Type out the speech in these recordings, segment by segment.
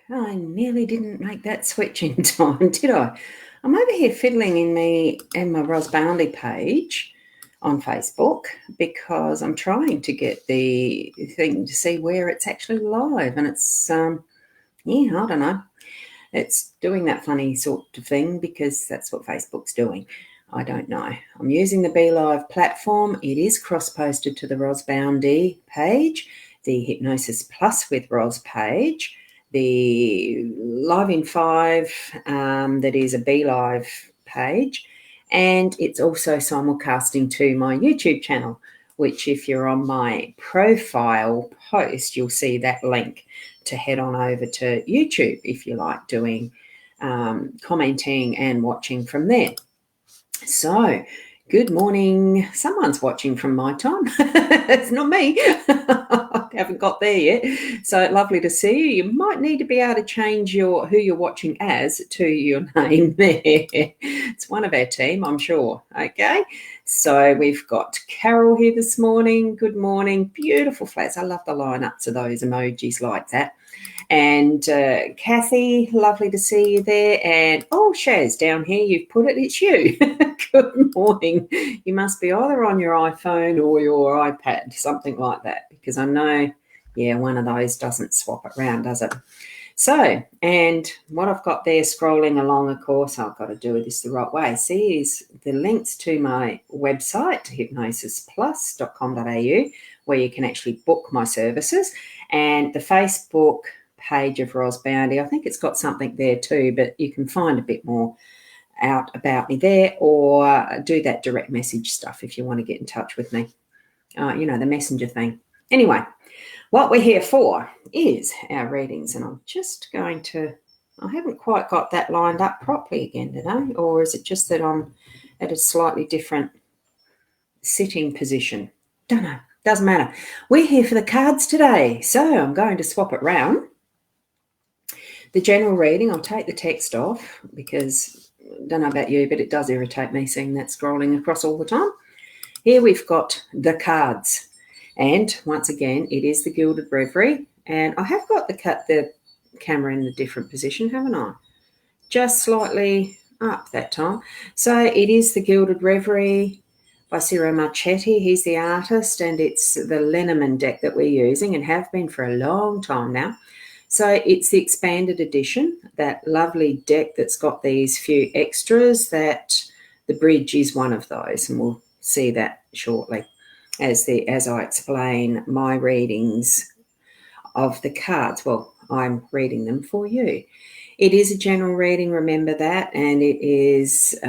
I nearly didn't make that switch in time, did I? I'm over here fiddling in my Ros Bounty page on Facebook because I'm trying to get the thing to see where it's actually live, and it's I don't know. It's doing that funny sort of thing because that's what Facebook's doing. I don't know. I'm using the Be Live platform. It is cross-posted to the Ros Bounty page, the Hypnosis Plus with Ros page, the Live in 5 that is a Be Live page, and it's also simulcasting to my YouTube channel, which if you're on my profile post, you'll see that link to head on over to YouTube if you like doing commenting and watching from there. So, good morning. Someone's watching from my time. It's not me. I haven't got there yet. So lovely to see you. You might need to be able to change who you're watching as to your name there. It's one of our team, I'm sure. Okay. So we've got Carol here this morning. Good morning. Beautiful flats. I love the lineups of those emojis like that. And Kathy, lovely to see you there. And Shaz, down here, you've put it, it's you. Good morning. You must be either on your iPhone or your iPad, something like that, because I know, one of those doesn't swap it around, does it? So, and what I've got there scrolling along, of course, I've got to do this the right way. See, is the links to my website, hypnosisplus.com.au, where you can actually book my services, and the Facebook page of Ros Bounty. I think it's got something there too, but you can find a bit more out about me there, or do that direct message stuff if you want to get in touch with me. The messenger thing. Anyway, what we're here for is our readings, and I'm just going to, I haven't quite got that lined up properly again today, or is it just that I'm at a slightly different sitting position? Don't know. Doesn't matter. We're here for the cards today, so I'm going to swap it round. The general reading, I'll take the text off because I don't know about you, but it does irritate me seeing that scrolling across all the time. Here we've got the cards, and once again, it is the Gilded Reverie, and I have got the camera in a different position, haven't I? Just slightly up that time. So it is the Gilded Reverie by Ciro Marchetti. He's the artist, and it's the Lenormand deck that we're using and have been for a long time now. So it's the expanded edition, that lovely deck that's got these few extras. That the bridge is one of those, and we'll see that shortly as I explain my readings of the cards. Well, I'm reading them for you. It is a general reading, remember that, and it is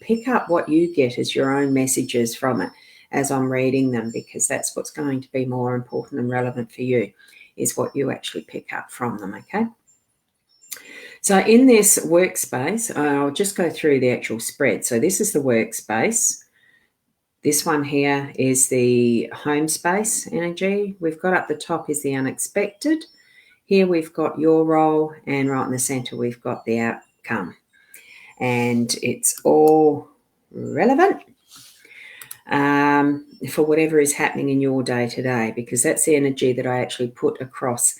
pick up what you get as your own messages from it as I'm reading them, because that's what's going to be more important and relevant for you, is what you actually pick up from them, okay? So in this workspace, I'll just go through the actual spread. So this is the workspace. This one here is the home space energy. We've got up the top is the unexpected. Here we've got your role, and right in the center we've got the outcome. And it's all relevant for whatever is happening in your day to day, because that's the energy that I actually put across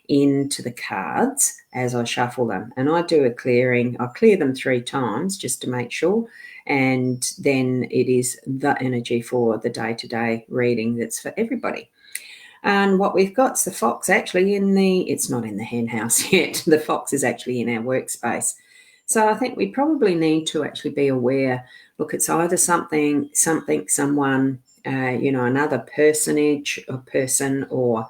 into the cards as I shuffle them. And I do a clearing. I clear them 3 times just to make sure. And then it is the energy for the day-to-day reading that's for everybody. And what we've got is the fox actually it's not in the hen house yet. The fox is actually in our workspace. So I think we probably need to actually be aware. Look, it's either something, someone, another personage or person, or,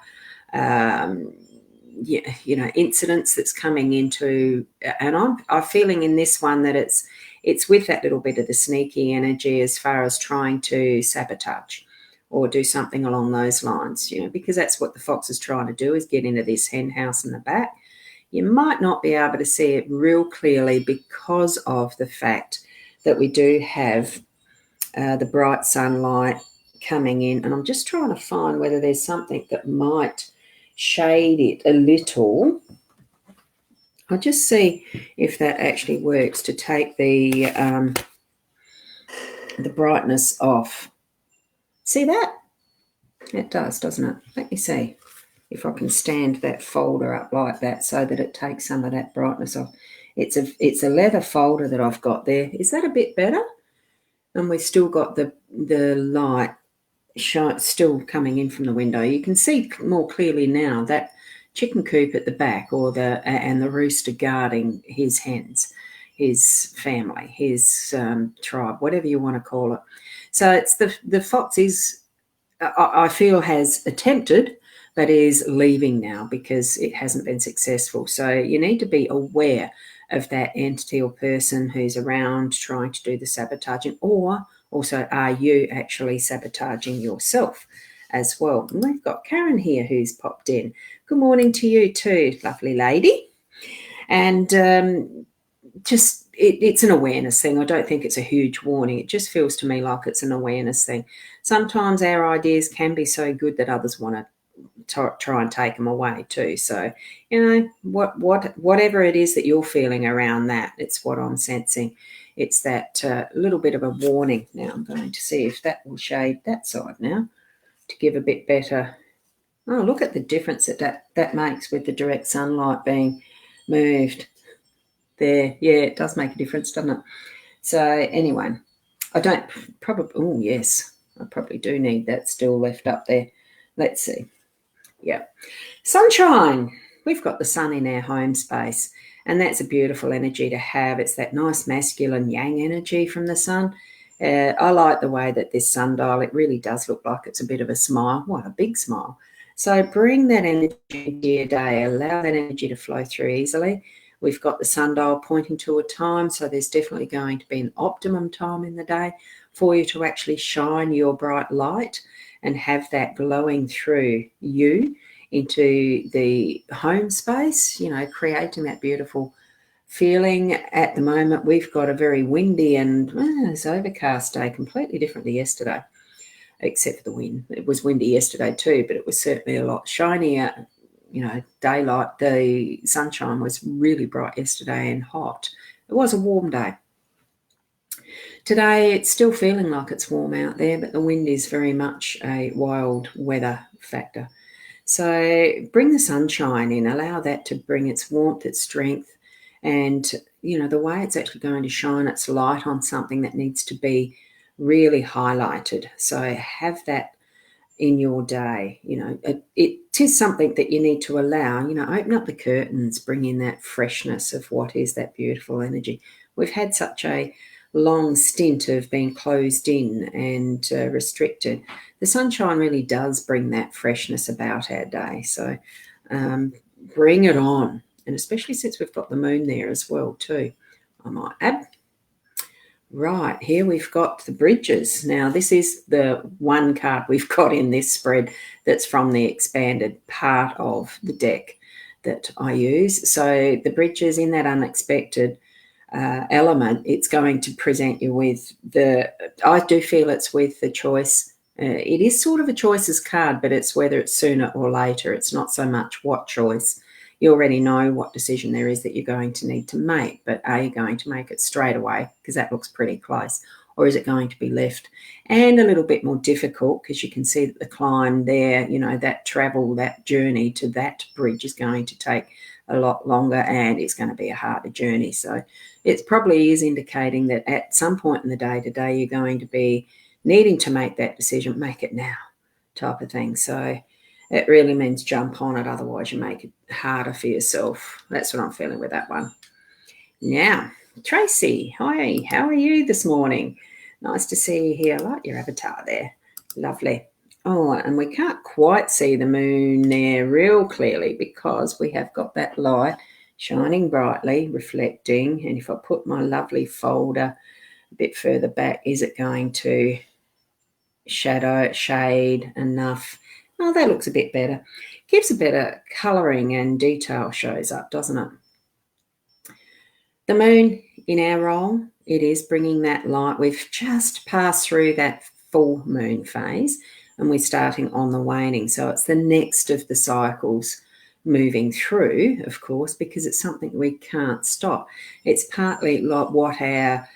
incidents that's coming into, and I'm feeling in this one that it's with that little bit of the sneaky energy as far as trying to sabotage or do something along those lines, because that's what the fox is trying to do, is get into this hen house in the back. You might not be able to see it real clearly because of the fact that we do have the bright sunlight coming in, and I'm just trying to find whether there's something that might shade it a little. I'll just see if that actually works to take the brightness off. See that? It does, doesn't it? Let me see. if I can stand that folder up like that so that it takes some of that brightness off. It's a leather folder that I've got there. Is that a bit better? And we've still got the light still coming in from the window. You can see more clearly now that chicken coop at the back, and the rooster guarding his hens, his family, his tribe, whatever you want to call it. So it's the fox is, I feel, has attempted, but is leaving now because it hasn't been successful. So you need to be aware of that entity or person who's around trying to do the sabotaging, or also are you actually sabotaging yourself as well? And we've got Karen here who's popped in. Good morning to you too, lovely lady. And it's an awareness thing. I don't think it's a huge warning. It just feels to me like it's an awareness thing. Sometimes our ideas can be so good that others want to try and take them away too. So, whatever it is that you're feeling around that, it's what I'm sensing. It's that little bit of a warning. Now I'm going to see if that will shade that side now to give a bit better. Oh, look at the difference that makes with the direct sunlight being moved there. Yeah, it does make a difference, doesn't it? So anyway, I don't probably, oh yes, I probably do need that still left up there. Let's see. Yeah. Sunshine. We've got the sun in our home space, and that's a beautiful energy to have. It's that nice masculine yang energy from the sun. I like the way that this sundial, it really does look like it's a bit of a smile. What a big smile. So bring that energy into your day. Allow that energy to flow through easily. We've got the sundial pointing to a time, so there's definitely going to be an optimum time in the day for you to actually shine your bright light and have that glowing through you into the home space, creating that beautiful feeling. At the moment, we've got a very windy and it's overcast day, completely different to yesterday, except for the wind. It was windy yesterday too, but it was certainly a lot shinier. Daylight, the sunshine was really bright yesterday and hot. It was a warm day. Today, it's still feeling like it's warm out there, but the wind is very much a wild weather factor. So bring the sunshine in, allow that to bring its warmth, its strength, and, the way it's actually going to shine its light on something that needs to be really highlighted. So have that in your day. It is something that you need to allow. Open up the curtains, bring in that freshness of what is that beautiful energy. We've had such a long stint of being closed in and restricted. The sunshine really does bring that freshness about our day. So bring it on, and especially since we've got the moon there as well too, I might add. Right, here we've got the bridges. Now, this is the one card we've got in this spread that's from the expanded part of the deck that I use. So the bridges, in that unexpected element, it's going to present you with I do feel it's with the choice. It is sort of a choices card, but it's whether it's sooner or later. It's not so much what choice. You already know what decision there is that you're going to need to make, but are you going to make it straight away, because that looks pretty close, or is it going to be left and a little bit more difficult, because you can see that the climb there, that travel, that journey to that bridge is going to take a lot longer, and it's going to be a harder journey. So it probably is indicating that at some point in the day today, you're going to be needing to make that decision, make it now type of thing. So it really means jump on it, otherwise you make it harder for yourself. That's what I'm feeling with that one. Now, Tracy, hi, how are you this morning? Nice to see you here. I like your avatar there. Lovely. Oh, and we can't quite see the moon there real clearly because we have got that light shining brightly, reflecting. And if I put my lovely folder a bit further back, is it going to shade enough? Oh, that looks a bit better. Gives a better colouring and detail shows up, doesn't it? The moon in our role, it is bringing that light. We've just passed through that full moon phase and we're starting on the waning. So it's the next of the cycles moving through, of course, because it's something we can't stop. It's partly like what our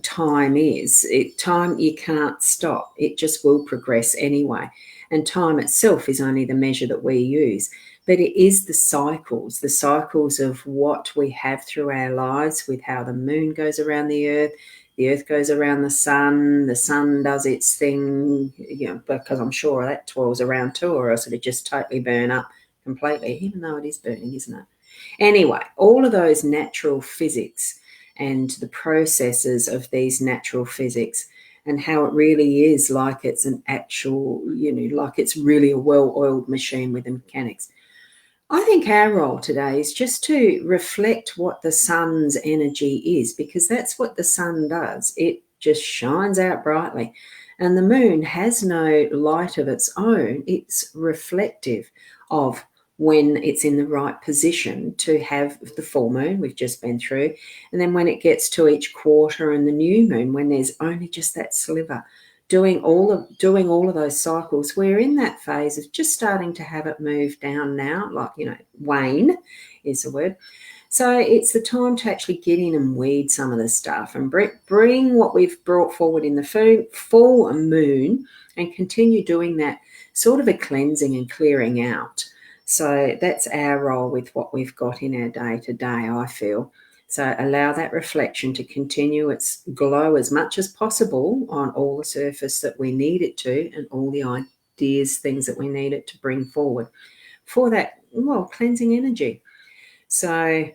time is. Time you can't stop. It just will progress anyway. and time itself is only the measure that we use. But it is the cycles of what we have through our lives, with how the moon goes around the earth goes around the sun does its thing, because I'm sure that twirls around too, or else it'd just totally burn up completely, even though it is burning, isn't it? Anyway, all of those natural physics and the processes of these natural physics, and how it really is like it's an actual, like it's really a well-oiled machine with the mechanics. I think our role today is just to reflect what the sun's energy is, because that's what the sun does. It just shines out brightly. And the moon has no light of its own. It's reflective of when it's in the right position to have the full moon we've just been through. And then when it gets to each quarter and the new moon, when there's only just that sliver, doing all of those cycles, we're in that phase of just starting to have it move down now, like, wane is the word. So it's the time to actually get in and weed some of the stuff and bring what we've brought forward in the full moon, and continue doing that sort of a cleansing and clearing out. So that's our role with what we've got in our day to day, I feel. So allow that reflection to continue its glow as much as possible on all the surface that we need it to, and all the ideas, things that we need it to bring forward for that, cleansing energy. So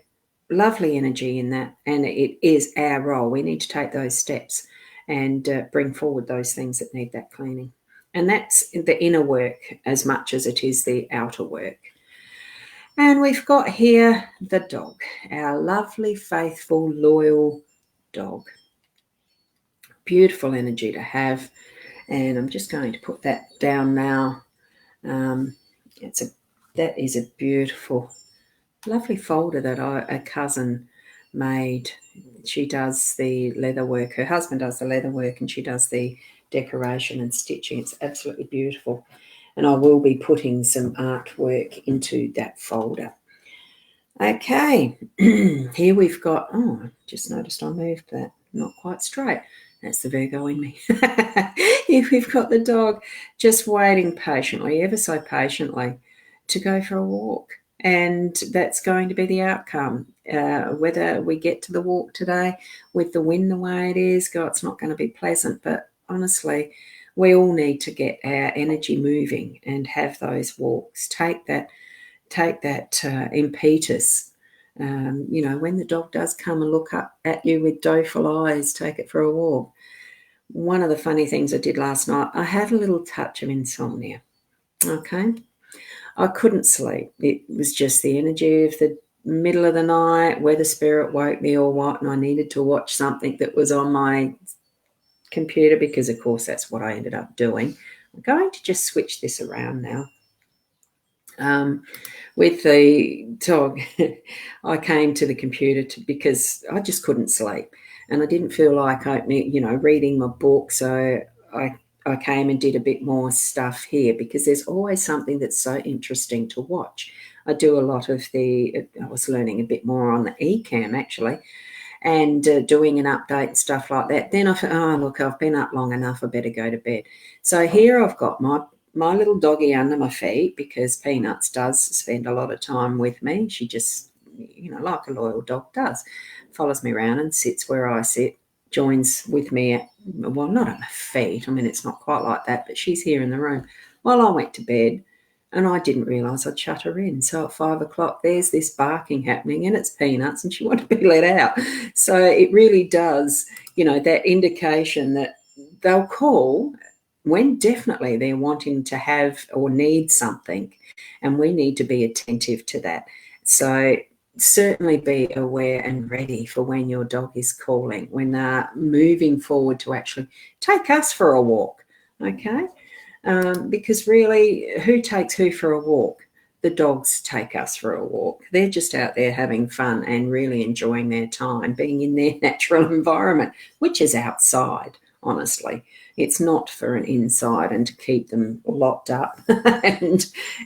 lovely energy in that, and it is our role. We need to take those steps and bring forward those things that need that cleaning. And that's the inner work as much as it is the outer work. And we've got here the dog, our lovely, faithful, loyal dog. Beautiful energy to have. And I'm just going to put that down now. That is a beautiful, lovely folder that a cousin made. She does the leather work. Her husband does the leather work, and she does the decoration and stitching. It's absolutely beautiful. And I will be putting some artwork into that folder. Okay, here we've got, I just noticed I moved that not quite straight. That's the Virgo in me. Here we've got the dog just waiting patiently, ever so patiently, to go for a walk. And that's going to be the outcome. Whether we get to the walk today with the wind the way it is, God, it's not going to be pleasant. But honestly, we all need to get our energy moving and have those walks. Take that impetus. When the dog does come and look up at you with doleful eyes, take it for a walk. One of the funny things I did last night, I had a little touch of insomnia. Okay. I couldn't sleep. It was just the energy of the middle of the night, whether spirit woke me or what, and I needed to watch something that was on my computer, because of course that's what I ended up doing. I'm going to just switch this around now. With the dog, I came to the computer because I just couldn't sleep, and I didn't feel like reading my book. So I came and did a bit more stuff here, because there's always something that's so interesting to watch. I do a lot of I was learning a bit more on the eCam actually, and doing an update and stuff like that. Then I thought, look, I've been up long enough, I better go to bed. So here I've got my little doggy under my feet, because Peanuts does spend a lot of time with me. She just, like a loyal dog does, follows me around and sits where I sit, joins with me not at my feet. I mean, it's not quite like that, but she's here in the room while I went to bed, and I didn't realise I'd shut her in. So at 5 o'clock, there's this barking happening, and it's Peanuts, and she wanted to be let out. So it really does, that indication that they'll call when definitely they're wanting to have or need something, and we need to be attentive to that. So certainly be aware and ready for when your dog is calling, when they're moving forward to actually take us for a walk, okay? Because really, who takes who for a walk? The dogs take us for a walk. They're just out there having fun and really enjoying their time, being in their natural environment, which is outside, honestly. It's not for an inside and to keep them locked up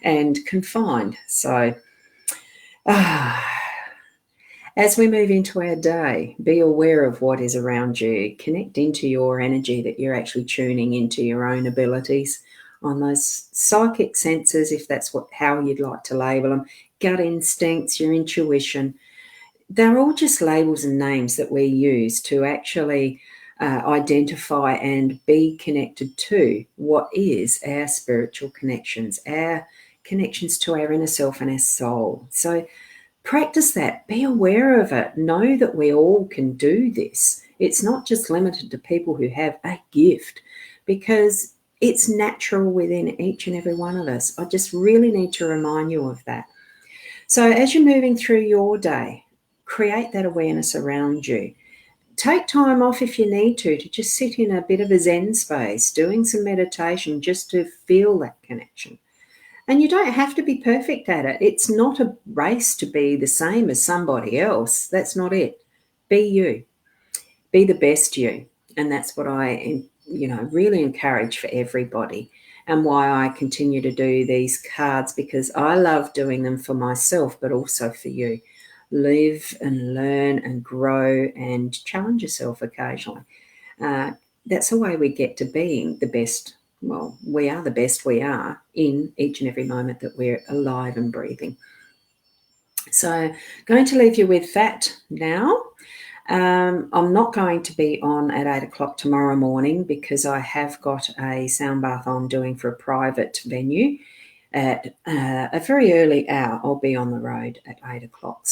and confined. So as we move into our day, be aware of what is around you. Connect into your energy, that you're actually tuning into your own abilities. on those psychic senses, if that's how you'd like to label them, gut instincts, your intuition. They're all just labels and names that we use to actually identify and be connected to what is our spiritual connections, our connections to our inner self and our soul. So practice that, be aware of it, know that we all can do this. It's not just limited to people who have a gift, because it's natural within each and every one of us. I just really need to remind you of that. So as you're moving through your day, create that awareness around you. Take time off if you need to just sit in a bit of a Zen space, doing some meditation just to feel that connection. And you don't have to be perfect at it. It's not a race to be the same as somebody else. That's not it. Be you. Be the best you. And that's what I, really encourage for everybody, and why I continue to do these cards, because I love doing them for myself, but also for you. Live and learn and grow and challenge yourself occasionally. That's the way we get to being the best. Well, we are the best we are in each and every moment that we're alive and breathing. So going to leave you with that now. I'm not going to be on at 8 o'clock tomorrow morning, because I have got a sound bath I'm doing for a private venue at a very early hour. I'll be on the road at 8 o'clock.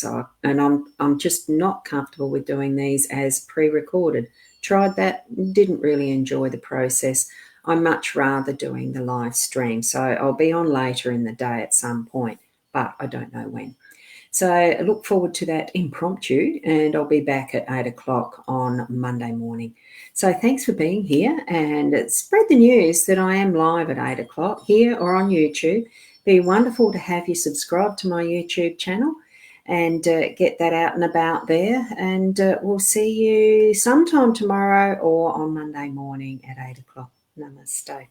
And I'm just not comfortable with doing these as pre-recorded. Tried that, didn't really enjoy the process. I'm much rather doing the live stream. So I'll be on later in the day at some point, but I don't know when. So I look forward to that impromptu, and I'll be back at 8 o'clock on Monday morning. So thanks for being here, and spread the news that I am live at 8 o'clock here or on YouTube. Be wonderful to have you subscribe to my YouTube channel and get that out and about there. And we'll see you sometime tomorrow or on Monday morning at 8 o'clock. Namaste.